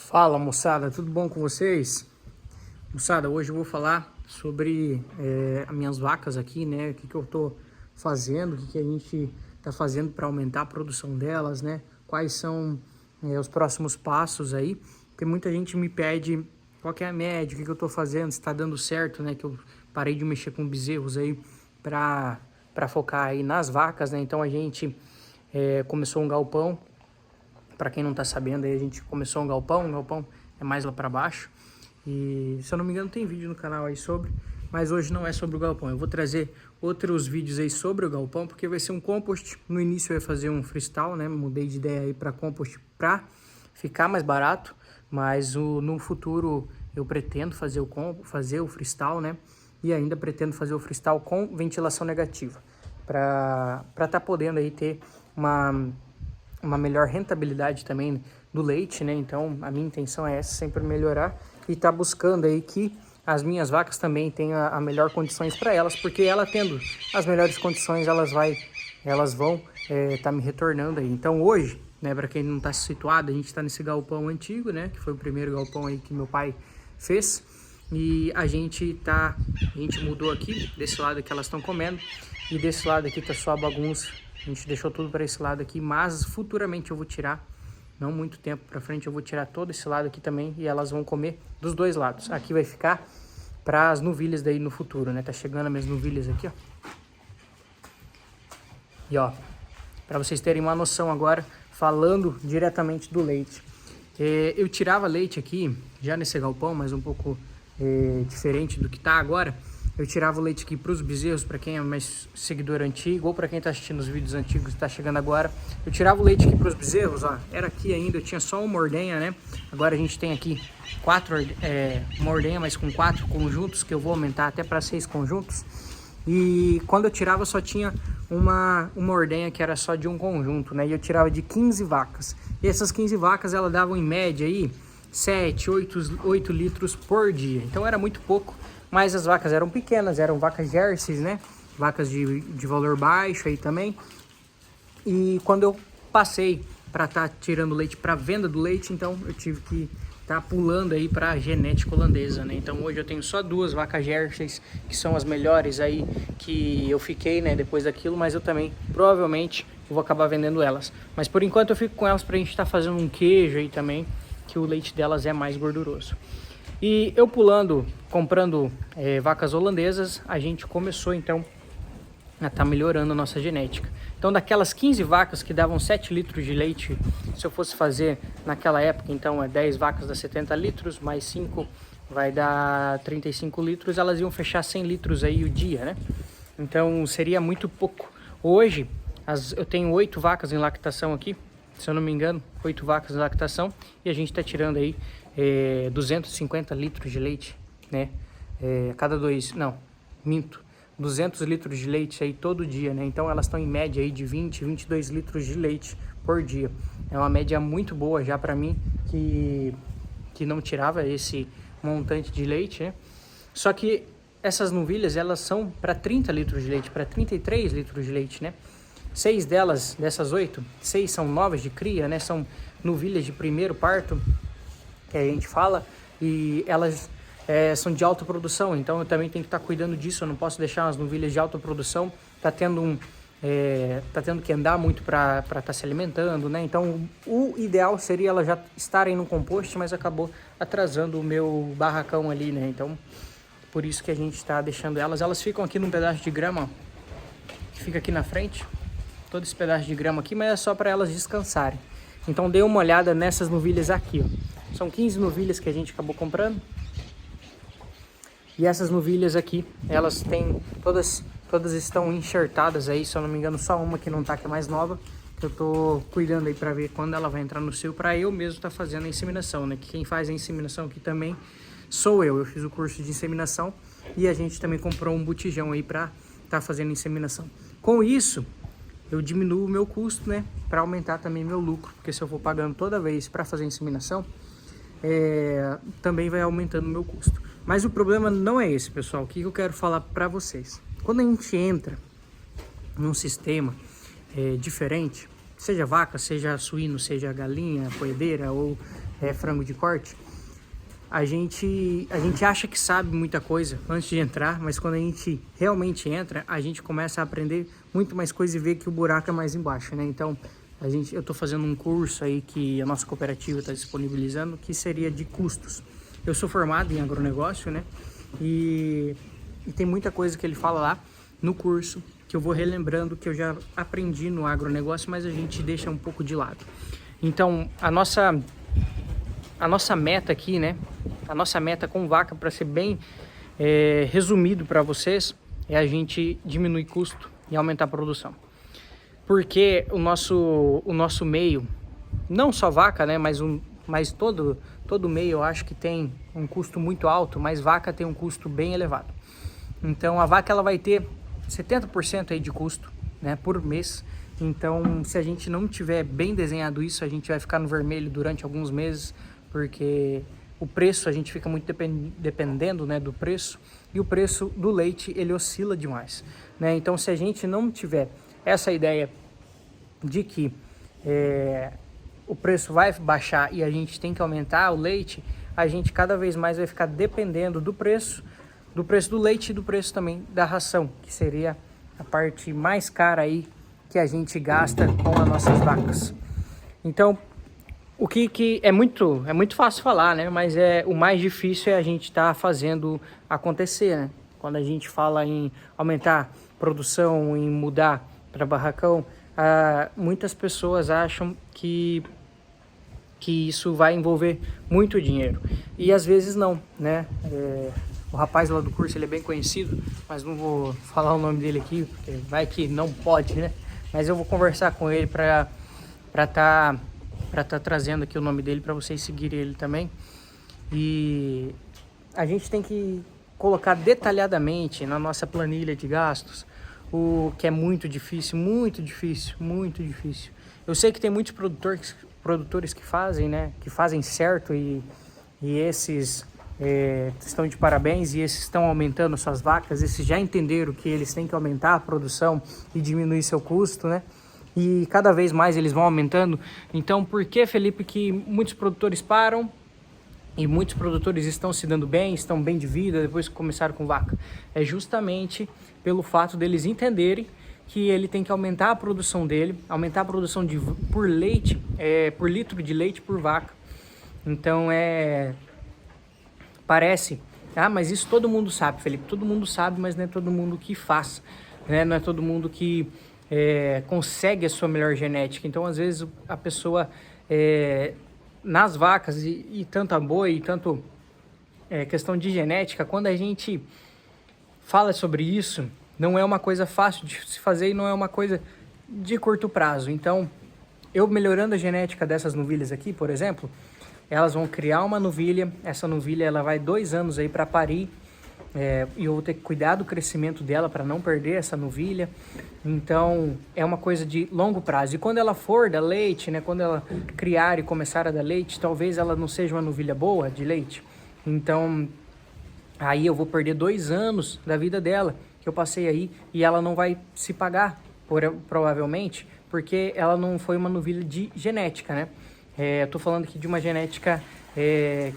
Fala, moçada, tudo bom com vocês? Moçada, hoje eu vou falar sobre as minhas vacas aqui, né? O que eu tô fazendo, o que a gente tá fazendo para aumentar a produção delas, né? Quais são os próximos passos aí, porque muita gente me pede qual que é a média, o que eu tô fazendo, se tá dando certo, né? Que eu parei de mexer com bezerros aí para focar aí nas vacas, né? Então a gente começou um galpão. Para quem não tá sabendo, aí a gente começou um galpão é mais lá para baixo. E se eu não me engano tem vídeo no canal aí sobre, mas hoje não é sobre o galpão. Eu vou trazer outros vídeos aí sobre o galpão, porque vai ser um compost. No início eu ia fazer um freestyle, né? Mudei de ideia aí para compost para ficar mais barato, mas no futuro eu pretendo fazer o freestyle, né? E ainda pretendo fazer o freestyle com ventilação negativa, para tá podendo aí ter uma melhor rentabilidade também do leite, né? Então a minha intenção é essa, sempre melhorar e tá buscando aí que as minhas vacas também tenham a melhor condições para elas, porque ela tendo as melhores condições, elas vão tá me retornando aí. Então hoje, né, para quem não tá situado, a gente tá nesse galpão antigo, né, que foi o primeiro galpão aí que meu pai fez. E a gente mudou aqui, desse lado que elas estão comendo, e desse lado aqui tá só a bagunça. A gente deixou tudo para esse lado aqui, mas futuramente eu vou tirar, não muito tempo para frente, eu vou tirar todo esse lado aqui também e elas vão comer dos dois lados. Aqui vai ficar para as novilhas daí no futuro, né? Tá chegando as minhas novilhas aqui, ó. E ó, para vocês terem uma noção agora, falando diretamente do leite. Eu tirava leite aqui, já nesse galpão, mas um pouco diferente do que tá agora. Eu tirava o leite aqui para os bezerros, para quem é mais seguidor antigo, ou para quem está assistindo os vídeos antigos e está chegando agora. Eu tirava o leite aqui para os bezerros, ó. Era aqui ainda, eu tinha só uma ordenha, né? Agora a gente tem aqui uma ordenha, mas com 4 conjuntos, que eu vou aumentar até para 6 conjuntos. E quando eu tirava só tinha uma ordenha que era só de um conjunto, né? E eu tirava de 15 vacas. E essas 15 vacas, elas davam em média aí 7, 8 litros por dia. Então era muito pouco. Mas as vacas eram pequenas, eram vacas Jerseys, né? Vacas de valor baixo aí também. E quando eu passei para estar tirando leite para venda do leite, então eu tive que estar pulando aí para a genética holandesa, né? Então hoje eu tenho só 2 vacas Jerseys, que são as melhores aí que eu fiquei, né? Depois daquilo, mas eu também provavelmente vou acabar vendendo elas. Mas por enquanto eu fico com elas para a gente estar fazendo um queijo aí também, que o leite delas é mais gorduroso. E eu comprando vacas holandesas, a gente começou então a estar melhorando a nossa genética. Então daquelas 15 vacas que davam 7 litros de leite, se eu fosse fazer naquela época, então 10 vacas dá 70 litros, mais 5 vai dar 35 litros, elas iam fechar 100 litros aí o dia, né? Então seria muito pouco. Hoje eu tenho 8 vacas em lactação aqui, se eu não me engano, 8 vacas em lactação, e a gente está tirando aí 250 litros de leite, né? Cada 200 litros de leite aí todo dia, né? Então elas estão em média aí de 20, 22 litros de leite por dia. É uma média muito boa já para mim, que não tirava esse montante de leite, né? Só que essas novilhas, elas são para 30 litros de leite, para 33 litros de leite, né? 6 dessas 8, 6 são novas de cria, né? São novilhas de primeiro parto, que a gente fala, e elas são de alta produção, então eu também tenho que estar cuidando disso. Eu não posso deixar as novilhas de alta produção tá tendo que andar muito para estar se alimentando, né? Então o ideal seria elas já estarem no compost, mas acabou atrasando o meu barracão ali, né? Então por isso que a gente está deixando elas ficam aqui num pedaço de grama, ó, que fica aqui na frente, todo esse pedaço de grama aqui, mas é só para elas descansarem. Então dê uma olhada nessas novilhas aqui, ó. São 15 novilhas que a gente acabou comprando. E essas novilhas aqui, elas têm, todas estão enxertadas aí, se eu não me engano, só uma que não tá, que é mais nova, que eu tô cuidando aí para ver quando ela vai entrar no cio, para eu mesmo tá fazendo a inseminação, né? Que quem faz a inseminação aqui também sou eu. Eu fiz o curso de inseminação e a gente também comprou um botijão aí para tá fazendo inseminação. Com isso, eu diminuo o meu custo, né? Para aumentar também meu lucro, porque se eu for pagando toda vez para fazer inseminação, também vai aumentando o meu custo. Mas o problema não é esse, pessoal. O que eu quero falar para vocês? Quando a gente entra num sistema diferente, seja vaca, seja suíno, seja galinha, poedeira ou frango de corte, a gente acha que sabe muita coisa antes de entrar, mas quando a gente realmente entra, a gente começa a aprender muito mais coisa e ver que o buraco é mais embaixo, né? Então, eu estou fazendo um curso aí que a nossa cooperativa está disponibilizando, que seria de custos. Eu sou formado em agronegócio, né? E tem muita coisa que ele fala lá no curso, que eu vou relembrando, que eu já aprendi no agronegócio, mas a gente deixa um pouco de lado. Então, a nossa meta aqui, né? A nossa meta com vaca, para ser bem resumido para vocês, é a gente diminuir custo e aumentar a produção. Porque o nosso meio, não só vaca, né? Mas todo meio eu acho que tem um custo muito alto, mas vaca tem um custo bem elevado. Então a vaca ela vai ter 70% aí de custo, né, por mês. Então se a gente não tiver bem desenhado isso, a gente vai ficar no vermelho durante alguns meses, porque o preço, a gente fica muito dependendo, né, do preço, e o preço do leite ele oscila demais, né? Então se a gente não tiver essa ideia de que o preço vai baixar e a gente tem que aumentar o leite, a gente cada vez mais vai ficar dependendo do preço do leite e do preço também da ração, que seria a parte mais cara aí que a gente gasta com as nossas vacas. Então, o que é muito fácil falar, né? Mas o mais difícil é a gente estar fazendo acontecer, né? Quando a gente fala em aumentar produção, em mudar para barracão, muitas pessoas acham que isso vai envolver muito dinheiro, e às vezes não, né? O rapaz lá do curso, ele é bem conhecido, mas não vou falar o nome dele aqui, porque vai que não pode, né? Mas eu vou conversar com ele para tá trazendo aqui o nome dele para vocês seguirem ele também. E a gente tem que colocar detalhadamente na nossa planilha de gastos, o que é muito difícil, muito difícil, muito difícil. Eu sei que tem muitos produtores que fazem, né? Que fazem certo, e esses estão de parabéns, e esses estão aumentando suas vacas, esses já entenderam que eles têm que aumentar a produção e diminuir seu custo, né? E cada vez mais eles vão aumentando. Então, por que, Felipe, que muitos produtores param e muitos produtores estão se dando bem, estão bem de vida depois que começaram com vaca? É justamente pelo fato deles entenderem que ele tem que aumentar a produção dele, aumentar a produção por leite, por litro de leite por vaca. Então, parece, mas isso todo mundo sabe, Felipe, todo mundo sabe, mas não é todo mundo que faz, né? Não é todo mundo que consegue a sua melhor genética. Então, às vezes, a pessoa, nas vacas, e tanto a boi, e tanto questão de genética, quando a gente fala sobre isso, não é uma coisa fácil de se fazer e não é uma coisa de curto prazo. Então, eu melhorando a genética dessas novilhas aqui, por exemplo, elas vão criar uma novilha, essa novilha ela vai 2 anos aí para parir, e eu vou ter que cuidar do crescimento dela para não perder essa novilha. Então, é uma coisa de longo prazo. E quando ela for dar leite, né, quando ela criar e começar a dar leite, talvez ela não seja uma novilha boa de leite. Então, aí eu vou perder 2 anos da vida dela, que eu passei aí, e ela não vai se pagar, provavelmente, porque ela não foi uma novilha de genética, né? Eu tô falando aqui de uma genética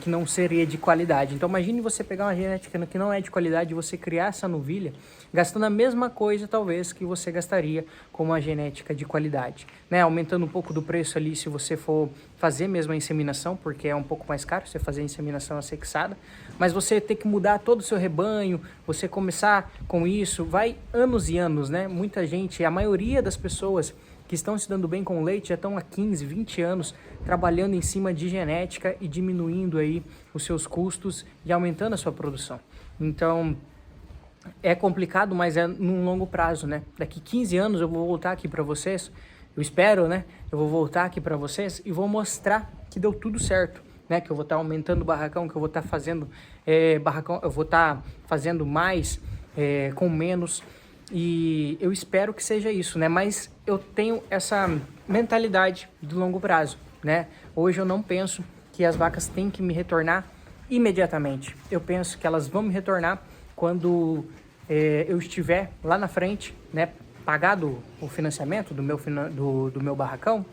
que não seria de qualidade. Então imagine você pegar uma genética que não é de qualidade e você criar essa novilha gastando a mesma coisa talvez que você gastaria com uma genética de qualidade, né? Aumentando um pouco do preço ali se você for fazer mesmo a inseminação, porque é um pouco mais caro você fazer a inseminação assexada, mas você ter que mudar todo o seu rebanho, você começar com isso, vai anos e anos, né? Muita gente, a maioria das pessoas que estão se dando bem com o leite já estão há 15, 20 anos trabalhando em cima de genética e diminuindo aí os seus custos e aumentando a sua produção. Então, é complicado, mas é num longo prazo, né? Daqui 15 anos eu vou voltar aqui para vocês, eu espero, né? Eu vou voltar aqui para vocês e vou mostrar que deu tudo certo, né? Que eu vou estar aumentando o barracão, que eu vou estar fazendo barracão, eu vou estar fazendo mais com menos. E eu espero que seja isso, né? Mas eu tenho essa mentalidade de longo prazo, né? Hoje eu não penso que as vacas têm que me retornar imediatamente. Eu penso que elas vão me retornar quando eu estiver lá na frente, né? pagado o financiamento do meu barracão,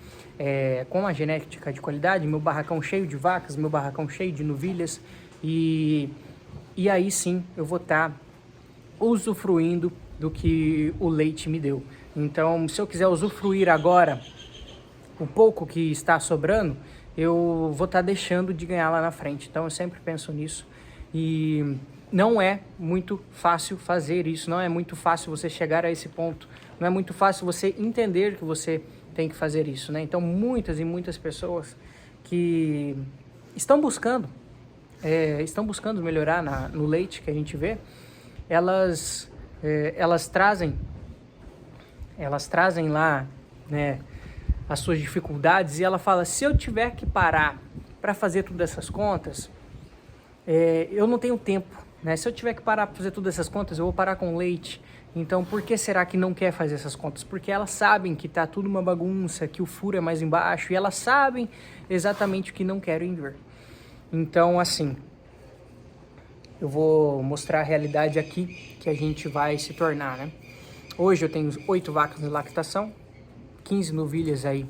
com a genética de qualidade, meu barracão cheio de vacas, meu barracão cheio de novilhas, e aí sim eu vou estar usufruindo do que o leite me deu. Então, se eu quiser usufruir agora o pouco que está sobrando, eu vou estar deixando de ganhar lá na frente. Então, eu sempre penso nisso. E não é muito fácil fazer isso, não é muito fácil você chegar a esse ponto, não é muito fácil você entender que você tem que fazer isso, né? Então, muitas e muitas pessoas que estão buscando melhorar no leite que a gente vê, elas trazem lá, né, as suas dificuldades, e ela fala: se eu tiver que parar para fazer todas essas contas, eu não tenho tempo, né? Se eu tiver que parar para fazer todas essas contas, eu vou parar com leite. Então, por que será que não quer fazer essas contas? Porque elas sabem que tá tudo uma bagunça, que o furo é mais embaixo, e elas sabem exatamente o que não querem ver. Então, assim, eu vou mostrar a realidade aqui que a gente vai se tornar, né? Hoje eu tenho 8 vacas em lactação, 15 novilhas aí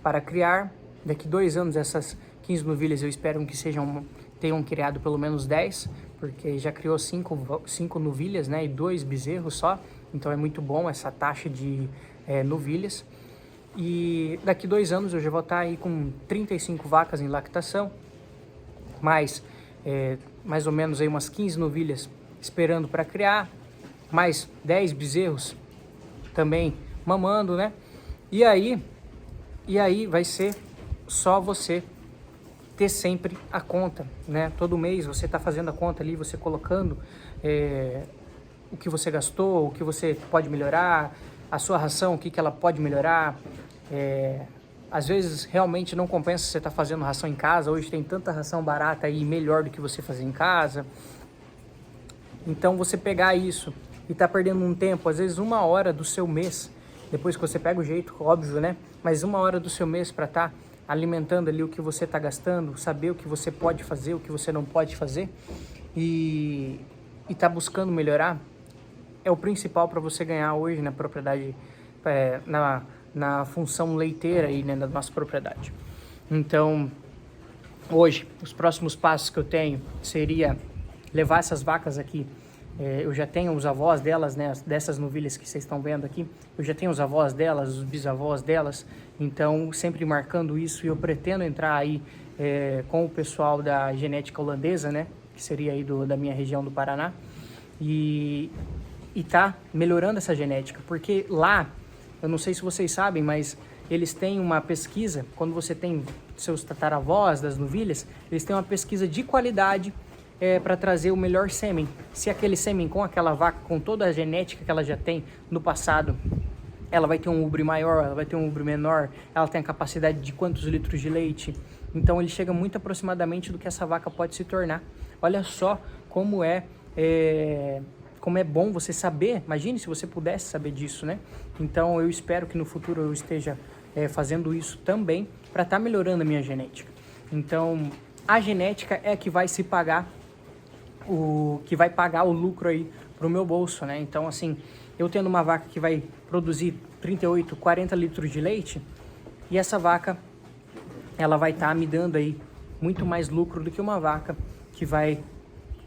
para criar. Daqui 2 anos essas 15 novilhas eu espero que tenham criado pelo menos 10, porque já criou 5 novilhas, né? E 2 bezerros só. Então é muito bom essa taxa de novilhas. E daqui 2 anos eu já vou estar aí com 35 vacas em lactação, mais ou menos aí umas 15 novilhas esperando para criar, mais 10 bezerros também mamando, né? E aí vai ser só você ter sempre a conta, né? Todo mês você está fazendo a conta ali, você colocando o que você gastou, o que você pode melhorar, a sua ração, o que ela pode melhorar. Às vezes realmente não compensa você estar fazendo ração em casa. Hoje tem tanta ração barata aí, melhor do que você fazer em casa. Então você pegar isso e tá perdendo um tempo, às vezes 1 hora do seu mês, depois que você pega o jeito, óbvio, né? Mas 1 hora do seu mês para estar alimentando ali o que você está gastando, saber o que você pode fazer, o que você não pode fazer, e tá buscando melhorar, é o principal para você ganhar hoje na propriedade, na função leiteira aí, né, da nossa propriedade. Então, hoje, os próximos passos que eu tenho seria levar essas vacas aqui. Eu já tenho os avós delas, né, dessas novilhas que vocês estão vendo aqui, eu já tenho os avós delas, os bisavós delas, então sempre marcando isso, e eu pretendo entrar aí com o pessoal da genética holandesa, né, que seria aí da minha região do Paraná, e tá melhorando essa genética, porque lá, eu não sei se vocês sabem, mas eles têm uma pesquisa, quando você tem seus tataravós das novilhas, eles têm uma pesquisa de qualidade para trazer o melhor sêmen. Se aquele sêmen com aquela vaca, com toda a genética que ela já tem no passado, ela vai ter um ubre maior, ela vai ter um ubre menor, ela tem a capacidade de quantos litros de leite. Então ele chega muito aproximadamente do que essa vaca pode se tornar. Olha só como é bom você saber. Imagine se você pudesse saber disso, né? Então eu espero que no futuro eu esteja fazendo isso também para estar melhorando a minha genética. Então a genética é que vai se pagar, que vai pagar o lucro aí pro meu bolso, né? Então, assim, eu tendo uma vaca que vai produzir 38, 40 litros de leite, e essa vaca, ela vai estar me dando aí muito mais lucro do que uma vaca que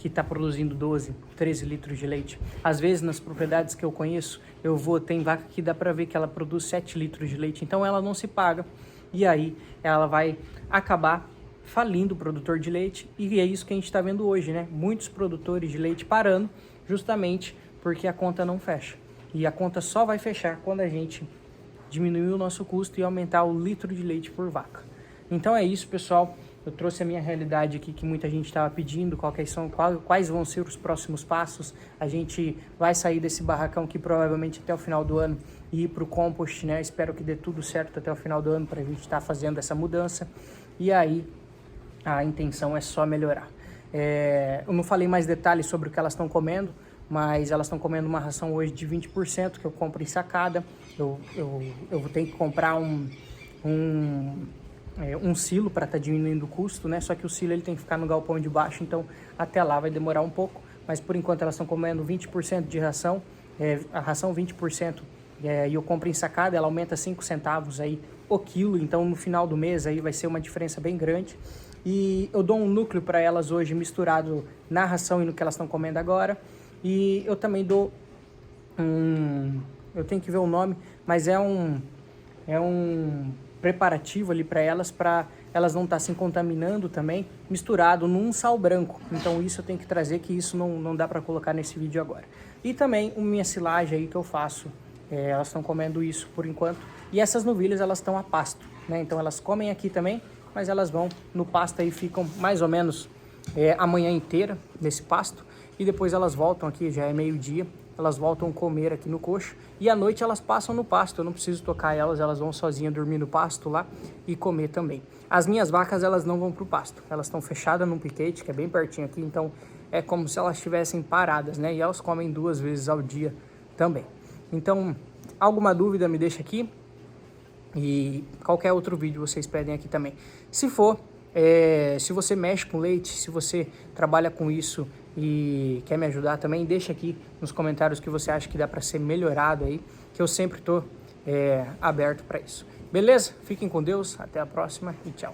está produzindo 12, 13 litros de leite. Às vezes, nas propriedades que eu conheço, tem vaca que dá para ver que ela produz 7 litros de leite, então ela não se paga, e aí ela vai acabar falindo o produtor de leite, e é isso que a gente está vendo hoje, né? Muitos produtores de leite parando, justamente porque a conta não fecha. E a conta só vai fechar quando a gente diminuir o nosso custo e aumentar o litro de leite por vaca. Então é isso, pessoal. Eu trouxe a minha realidade aqui que muita gente estava pedindo, quais vão ser os próximos passos. A gente vai sair desse barracão aqui provavelmente até o final do ano e ir para o compost, né? Espero que dê tudo certo até o final do ano para a gente estar fazendo essa mudança. E aí a intenção é só melhorar. Eu não falei mais detalhes sobre o que elas estão comendo, mas elas estão comendo uma ração hoje de 20% que eu compro em sacada. Eu vou ter que comprar um silo para estar diminuindo o custo, né? Só que o silo ele tem que ficar no galpão de baixo, então até lá vai demorar um pouco. Mas por enquanto elas estão comendo 20% de ração, a ração 20% e eu compro ensacada, ela aumenta 5 centavos aí o quilo, então no final do mês aí vai ser uma diferença bem grande. E eu dou um núcleo para elas hoje misturado na ração e no que elas estão comendo agora. E eu também dou eu tenho que ver o nome, mas é um preparativo ali para elas não estar se contaminando também, misturado num sal branco. Então isso eu tenho que trazer, que isso não dá para colocar nesse vídeo agora. E também a minha silagem aí que eu faço, elas estão comendo isso por enquanto. E essas novilhas elas estão a pasto, né? Então elas comem aqui também, mas elas vão no pasto aí, ficam mais ou menos a manhã inteira nesse pasto. E depois elas voltam aqui, já é meio-dia, elas voltam a comer aqui no coxo. E à noite elas passam no pasto, eu não preciso tocar elas, elas vão sozinhas dormir no pasto lá e comer também. As minhas vacas, elas não vão pro pasto, elas estão fechadas num piquete, que é bem pertinho aqui, então é como se elas estivessem paradas, né? E elas comem 2 vezes ao dia também. Então, alguma dúvida me deixa aqui, e qualquer outro vídeo vocês pedem aqui também. Se for, se você mexe com leite, se você trabalha com isso e quer me ajudar também, deixa aqui nos comentários que você acha que dá para ser melhorado aí, que eu sempre tô aberto para isso. Beleza? Fiquem com Deus, até a próxima e tchau.